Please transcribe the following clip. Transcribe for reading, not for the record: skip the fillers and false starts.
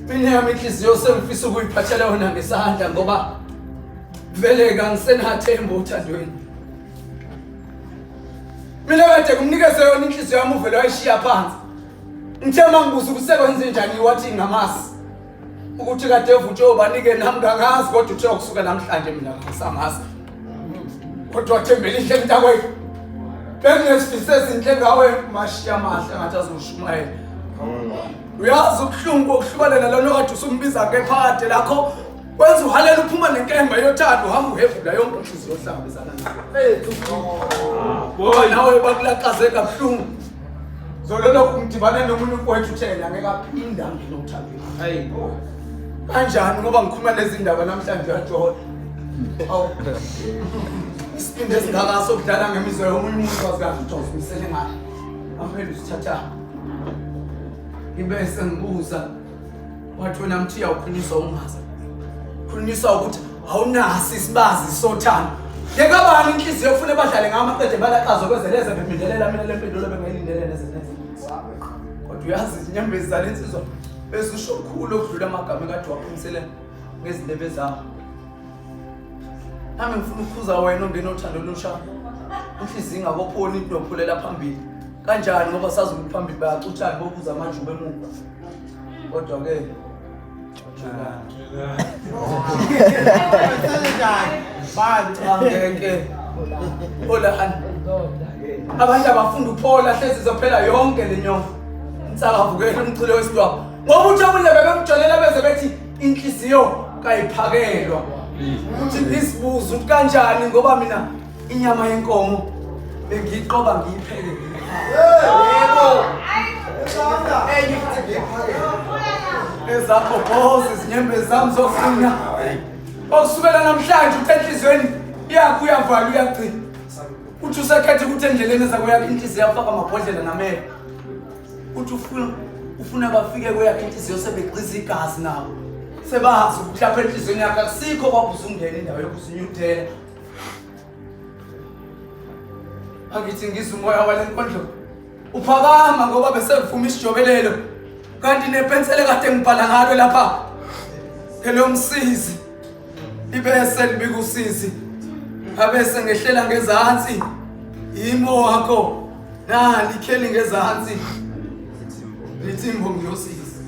Mina yami inhliziyo sengifisa ukuyiphathela yona ngesandla ngoba vele kangisenathemba uthandweni. Mina kade kumnikeze yona inhliziyo yami uvele wayishiya phansi. Ngithe mangibuza ukusebenza njani wathi ngamasi. Ukuthi kade uvutsho banike nami kangazi kodwa uthe kusuka namhlanje mina ngisamazi. Kodwa wathembela inhle mntakwethu. Benginesifise ezinhle ngawe mashiya amahle ngathi azoshumayela. Uyazi ubuhlungu okuhlukanela lona okade usumbiza ngephakade lakho wenza uhalela uphuma nenkemba yothando uhamba uhevula yonke inhliziyo ohlangabezana nayo. Boy nawe bakulaqaze kabuhlungu. Zololo kumdibane nomuntu mfowethu uthena ngeke aphinda ngene uthandweni. Hayi kanjani ngoba ngikhuluma lezi ndaba namhlanje yaJohn. Awu. Isipinde esingakaso kudala ngemizwa yomunye umuntu wazi kahle umisele ngayo. Aphela usithatha. Ngibese ngibuza wathi wena mthiya ukhulunyiswa ungazi. Khulunyiswa ukuthi awunasi isibazi sothando. Ngeke abani inhliziyo ufune badlale ngamaqede balaqazo kwezeleze bemindelela mina lempendulo bengayilindelele nezeneze. Kodwa uyazi izinyembezi zalensizwa besisho kukhulu okudlula amagama kade waphumisele ngezindebe zami. Nami ngifuna ukukhuza wena ongena uthando lusha. Inhliziyo ingabophoni into ophulela phambili. Kanjani ngoba sazi ukuthi phambili bayacuthana bokuza manje ubemuva. Kodwa ke ngeke olahani abantu abafunda uphola hlezi zophela yonke lenyongo insakavukela umculo wesitwaba ngoba uthi abunye bebemjolela beze bethi inhliziyo kayiphakelwa uthi isibuzo ukuthi kanjani ngoba mina inyama yenkomo bengiyiqoba ngiyipheke yebo ezakho bozi izinyembezi zami zofuna okusukela namhlanje uthi enhlizweni yakho uyavala uyagcina uthi usekhethe ukuthi endleleni zakho yakho inhliziyo yafaka amabhodlela namela uthi ufuna bafike kweyakho inhliziyo sebeqiza igazi nabo sebazi ukuthi lapha enhlizweni yakho akusikho kwakuzungena indawo yokuzinyuthela angithi ngizwe umoya walenkondlo uphakama ngoba besevuma isijobelelo kanti nepensele kade ngibhala ngalo lapha hello msizi ibese libika usizi abese ngehlela ngezantsi imo wakho likheli ngezantsi lithi imbongi yosizi